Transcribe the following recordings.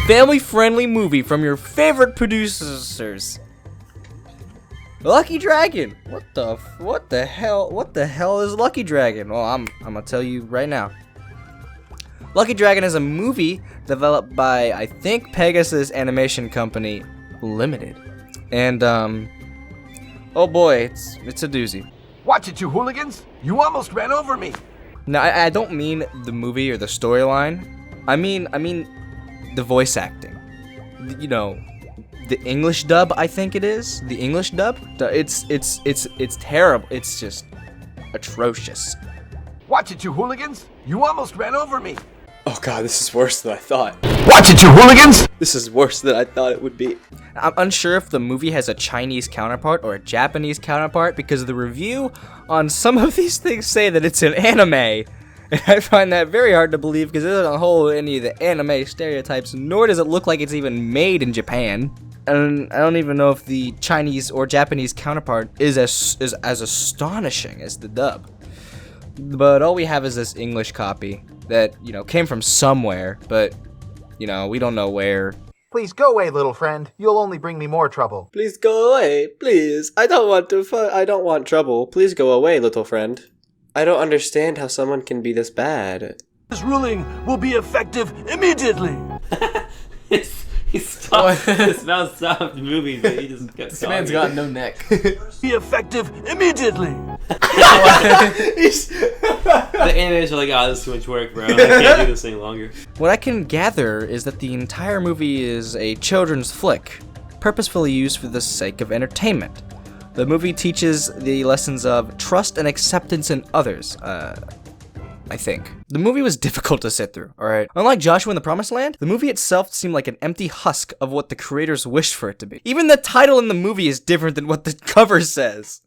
family-friendly movie from your favorite producers. Lucky Dragon. What the hell is Lucky Dragon? Well, I'm gonna tell you right now. Lucky Dragon is a movie developed by, I think, Pegasus Animation Company Limited. And oh boy, it's a doozy. Watch it, you hooligans! You almost ran over me! No, I don't mean the movie or the storyline. I mean the voice acting. You know, the English dub, I think it is. The English dub. It's terrible. It's just atrocious. Watch it, you hooligans! You almost ran over me! Oh god, this is worse than I thought. Watch it, you hooligans! This is worse than I thought it would be. I'm unsure if the movie has a Chinese counterpart or a Japanese counterpart because the review on some of these things say that it's an anime. And I find that very hard to believe because it doesn't hold any of the anime stereotypes, nor does it look like it's even made in Japan. And I don't even know if the Chinese or Japanese counterpart is as astonishing as the dub. But all we have is this English copy that, you know, came from somewhere, but, you know, we don't know where. Please go away, little friend. You'll only bring me more trouble. Please go away, please. I don't want trouble. Please go away, little friend. I don't understand how someone can be this bad. This ruling will be effective immediately! He stopped. His mouth stopped moving, but he just kept This talking. man's got no neck. Be effective immediately! The animators are like, oh, this is too much work, bro. I can't do this any longer. What I can gather is that the entire movie is a children's flick, purposefully used for the sake of entertainment. The movie teaches the lessons of trust and acceptance in others, I think. The movie was difficult to sit through, alright? Unlike Joshua in the Promised Land, the movie itself seemed like an empty husk of what the creators wished for it to be. Even the title in the movie is different than what the cover says.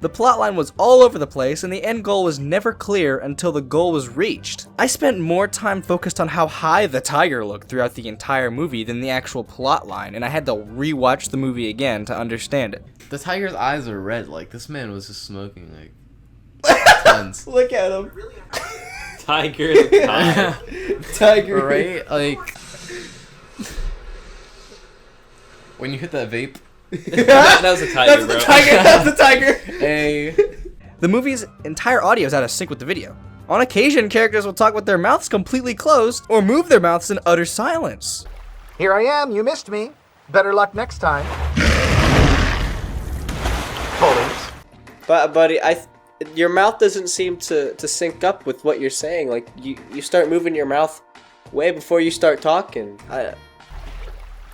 The plotline was all over the place, and the end goal was never clear until the goal was reached. I spent more time focused on how high the tiger looked throughout the entire movie than the actual plotline, and I had to rewatch the movie again to understand it. The tiger's eyes are red. Like, this man was just smoking, like, tons. Look at him. Tiger the Tiger. Tiger. Right? Like, when you hit that vape. that was a tiger, bro. That's the tiger. Hey. The movie's entire audio is out of sync with the video. On occasion, characters will talk with their mouths completely closed or move their mouths in utter silence. Here I am, you missed me. Better luck next time. Bullies. But buddy, your mouth doesn't seem to sync up with what you're saying. Like you start moving your mouth way before you start talking.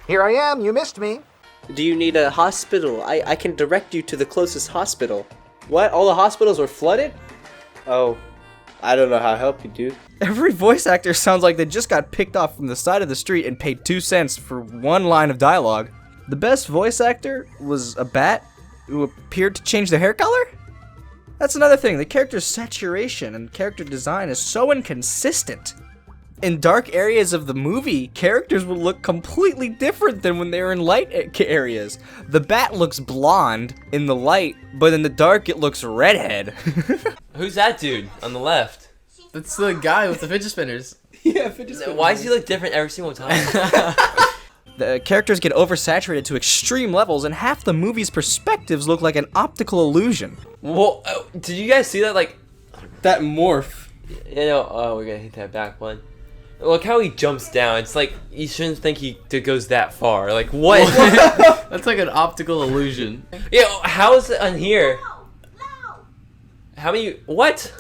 Here I am, you missed me. Do you need a hospital? I can direct you to the closest hospital. What? All the hospitals were flooded? Oh, I don't know how to help you, dude. Every voice actor sounds like they just got picked off from the side of the street and paid 2 cents for one line of dialogue. The best voice actor was a bat who appeared to change their hair color? That's another thing, the character's saturation and character design is so inconsistent. In dark areas of the movie, characters will look completely different than when they were in light areas. The bat looks blonde in the light, but in the dark it looks redhead. Who's that dude on the left? That's the guy with the fidget spinners. Yeah, fidget spinners. Why does he look different every single time? The characters get oversaturated to extreme levels, and half the movie's perspectives look like an optical illusion. Well, did you guys see that? Like, That morph. you know, oh, we're gonna hit that back one. Look how he jumps down. It's like you shouldn't think he goes that far. Like what? That's like an optical illusion. Yeah, how is it on here? How many? What?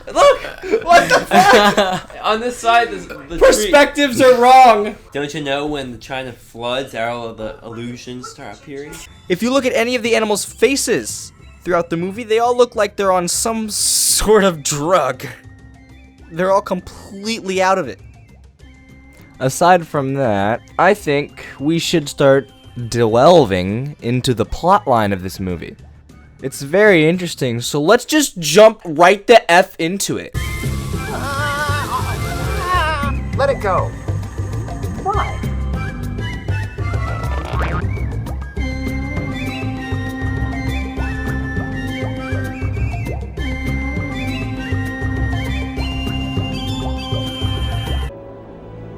Look! What the fuck? On this side, the Perspectives are wrong. tree. Don't you know when China floods, all of the illusions start appearing? If you look at any of the animals' faces throughout the movie, they all look like they're on some sort of drug. They're all completely out of it. Aside from that, I think we should start delving into the plotline of this movie. It's very interesting, so let's just jump right the F into it. Let it go. Why?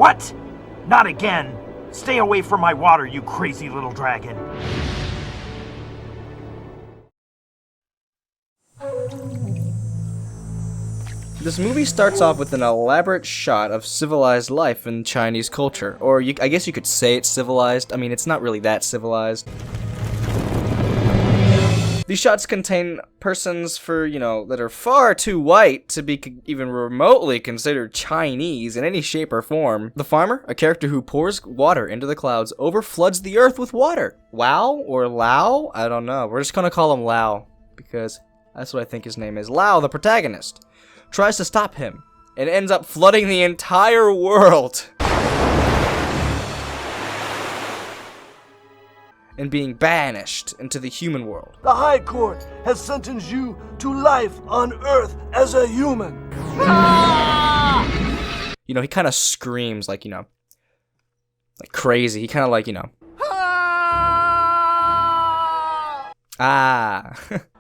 What? Not again. Stay away from my water, you crazy little dragon. This movie starts off with an elaborate shot of civilized life in Chinese culture. Or I guess you could say it's civilized. I mean, it's not really that civilized. These shots contain persons that are far too white to be even remotely considered Chinese in any shape or form. The farmer, a character who pours water into the clouds, overfloods the earth with water. Wow or Lao? I don't know. We're just gonna call him Lao because that's what I think his name is. Lao, the protagonist, tries to stop him and ends up flooding the entire world and being banished into the human world. The High Court has sentenced you to life on Earth as a human. He kind of screams like crazy. He kind of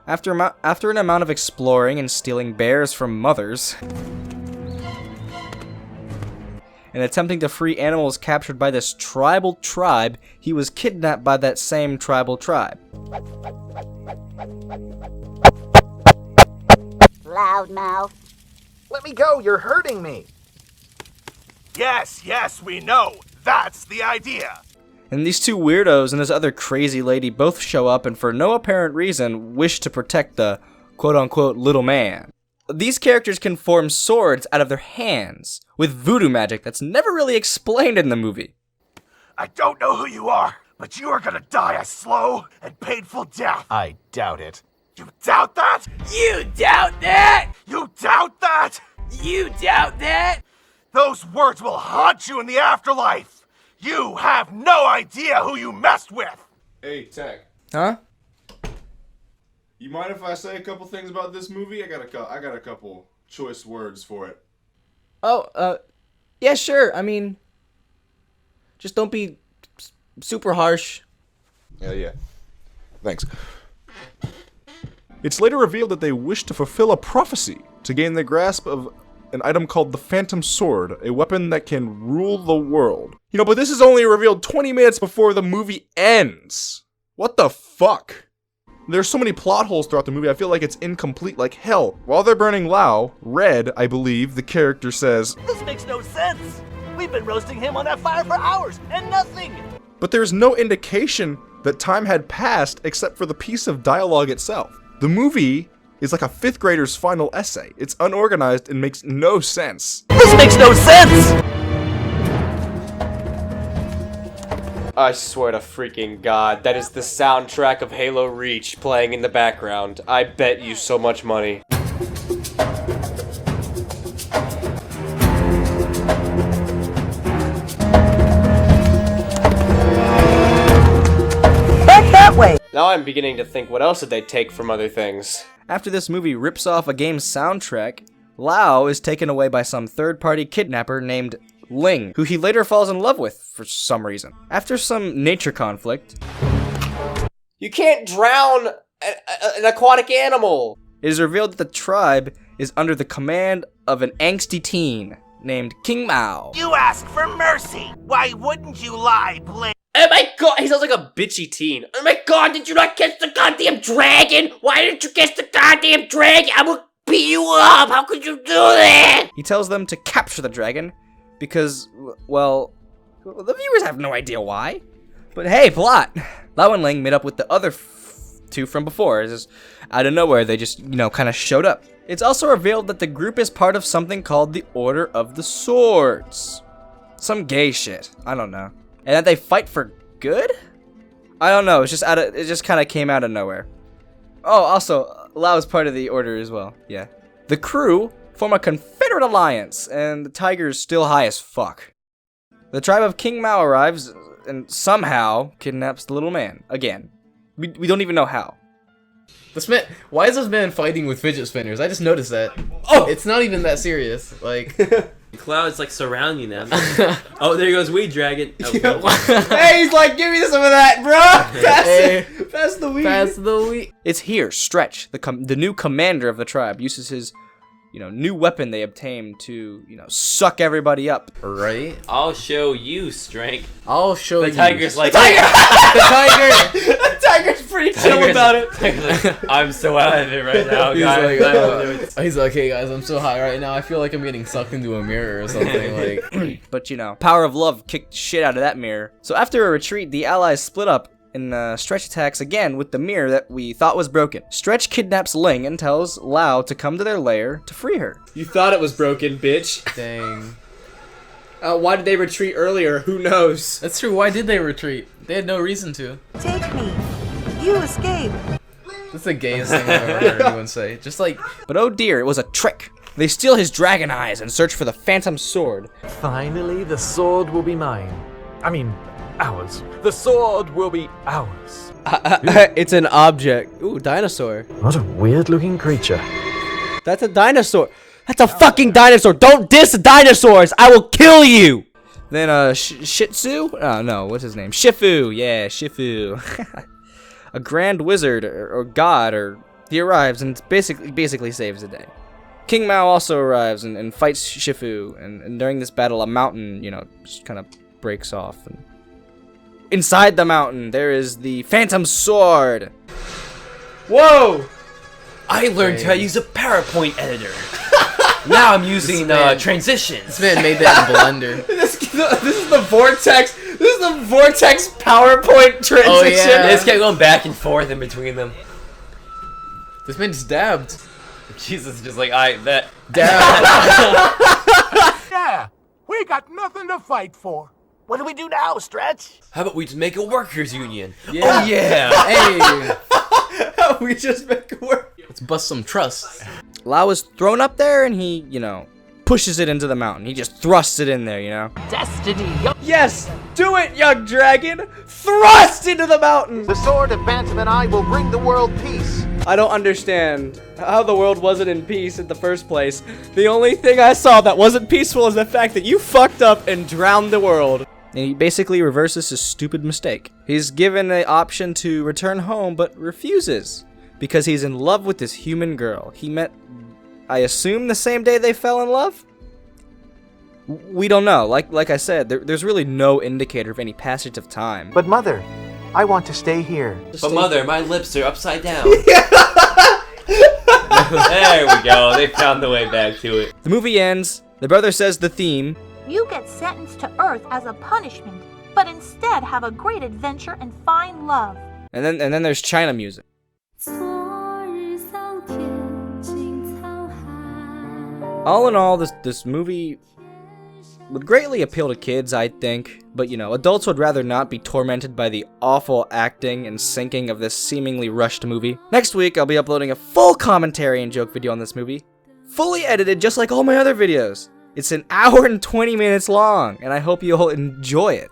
After an amount of exploring and stealing bears from mothers, and attempting to free animals captured by this tribal tribe, he was kidnapped by that same tribal tribe. Loudmouth. Let me go, you're hurting me. Yes, we know. That's the idea. And these two weirdos and this other crazy lady both show up and for no apparent reason wish to protect the quote-unquote little man. These characters can form swords out of their hands with voodoo magic that's never really explained in the movie. I don't know who you are, but you are gonna die a slow and painful death. I doubt it. You doubt that? You doubt that? You doubt that? You doubt that? Those words will haunt you in the afterlife. You have no idea who you messed with. Hey, Tech. Huh? You mind if I say a couple things about this movie? I got a couple choice words for it. Oh, yeah, sure. I mean, just don't be super harsh. Yeah. Thanks. It's later revealed that they wish to fulfill a prophecy to gain the grasp of an item called the Phantom Sword, a weapon that can rule the world. But this is only revealed 20 minutes before the movie ends. What the fuck? There's so many plot holes throughout the movie, I feel like it's incomplete like hell. While they're burning Lao, Red, I believe, the character says, This makes no sense. We've been roasting him on that fire for hours, and nothing. but there's no indication that time had passed except for the piece of dialogue itself. The movie is like a 5th grader's final essay. It's unorganized and makes no sense. This makes no sense. I swear to freaking God, that is the soundtrack of Halo Reach playing in the background. I bet you so much money. Back that way. Now I'm beginning to think, what else did they take from other things? After this movie rips off a game's soundtrack, Lao is taken away by some third-party kidnapper named Ling, who he later falls in love with for some reason. After some nature conflict, You can't drown an aquatic animal! it is revealed that the tribe is under the command of an angsty teen named King Mao. You ask for mercy. Why wouldn't you lie, Blake? Oh my god, he sounds like a bitchy teen. Oh my god, did you not catch the goddamn dragon? Why didn't you catch the goddamn dragon? I will beat you up! How could you do that? He tells them to capture the dragon because, well, the viewers have no idea why. But hey, plot! Lao and Ling met up with the other two from before. It's just out of nowhere, they just, kind of showed up. It's also revealed that the group is part of something called the Order of the Swords. Some gay shit. I don't know. And that they fight for good? I don't know. It just kind of came out of nowhere. Oh, also, Lao is part of the Order as well. Yeah. The crew form a Confederate alliance, and the tiger is still high as fuck. The tribe of King Mao arrives and somehow kidnaps the little man again. We don't even know how. This man, why is this man fighting with fidget spinners? I just noticed that. Oh, it's not even that serious. Like, Clouds like surrounding them. Oh, there goes Weed Dragon. Hey, he's like, give me some of that, bro. Pass the weed. pass the weed. It's here. Stretch, the new commander of the tribe, uses his new weapon they obtained to, suck everybody up. Right? I'll show you strength. I'll show The you. tiger's like, the tiger. The tiger's pretty chill about it. Tiger's like, I'm so out of it right now, He's guys. he's like, hey guys, I'm so high right now. I feel like I'm getting sucked into a mirror or something. Like, But power of love kicked the shit out of that mirror. So after a retreat, the Allies split up, and Stretch attacks again with the mirror that we thought was broken. Stretch kidnaps Ling and tells Lao to come to their lair to free her. You thought it was broken, bitch. dang. Why did they retreat earlier? Who knows? That's true. Why did they retreat? They had no reason to. Take me. You escape. That's the gayest thing I've ever heard anyone say. Just like, But oh dear, it was a trick. They steal his dragon eyes and search for the phantom sword. Finally, the sword will be mine. I mean, ours. The sword will be ours. It's an object. Ooh, dinosaur. What a weird-looking creature. That's a dinosaur. That's a fucking dinosaur. Don't diss dinosaurs. I will kill you. Then Shih Tzu? Oh no, what's his name? Shifu. Yeah, Shifu. A grand wizard or god, he arrives and basically saves the day. King Mao also arrives and fights Shifu, and during this battle, a mountain, just kind of breaks off. And inside the mountain, there is the Phantom Sword. Whoa. I learned how to use a PowerPoint editor. Now I'm using transitions. this man made that in Blender. This is the vortex. This is the vortex PowerPoint transition. Oh, yeah. They just kept going back and forth in between them. This man just dabbed. Jesus, just like, I bet. Dabbed. Yeah, we got nothing to fight for. What do we do now, Stretch? How about we just make a workers' union? Yeah. Oh yeah. Hey, We just make it work. let's bust some trusts. Lao is thrown up there, and he, pushes it into the mountain. He just thrusts it in there, Destiny. Yes, do it, young dragon. Thrust into the mountain. The sword of Bantam and I will bring the world peace. I don't understand how the world wasn't in peace in the first place. The only thing I saw that wasn't peaceful is the fact that you fucked up and drowned the world. And he basically reverses his stupid mistake. He's given the option to return home, but refuses because he's in love with this human girl he met, I assume, the same day they fell in love? We don't know. Like I said, there's really no indicator of any passage of time. But Mother, I want to stay here. But mother, my lips are upside down. There we go. They found the way back to it. The movie ends. The brother says the theme. You get sentenced to Earth as a punishment, but instead have a great adventure and find love. And then there's China music. All in all, this movie would greatly appeal to kids, I think, but adults would rather not be tormented by the awful acting and syncing of this seemingly rushed movie. Next week, I'll be uploading a full commentary and joke video on this movie, fully edited just like all my other videos. It's an hour and 20 minutes long, and I hope you'll enjoy it.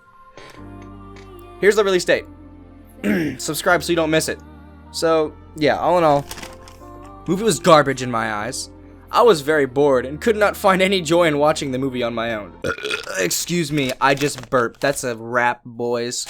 Here's the release date. Subscribe so you don't miss it. So, yeah, all in all, movie was garbage in my eyes. I was very bored and could not find any joy in watching the movie on my own. Excuse me, I just burped. That's a wrap, boys.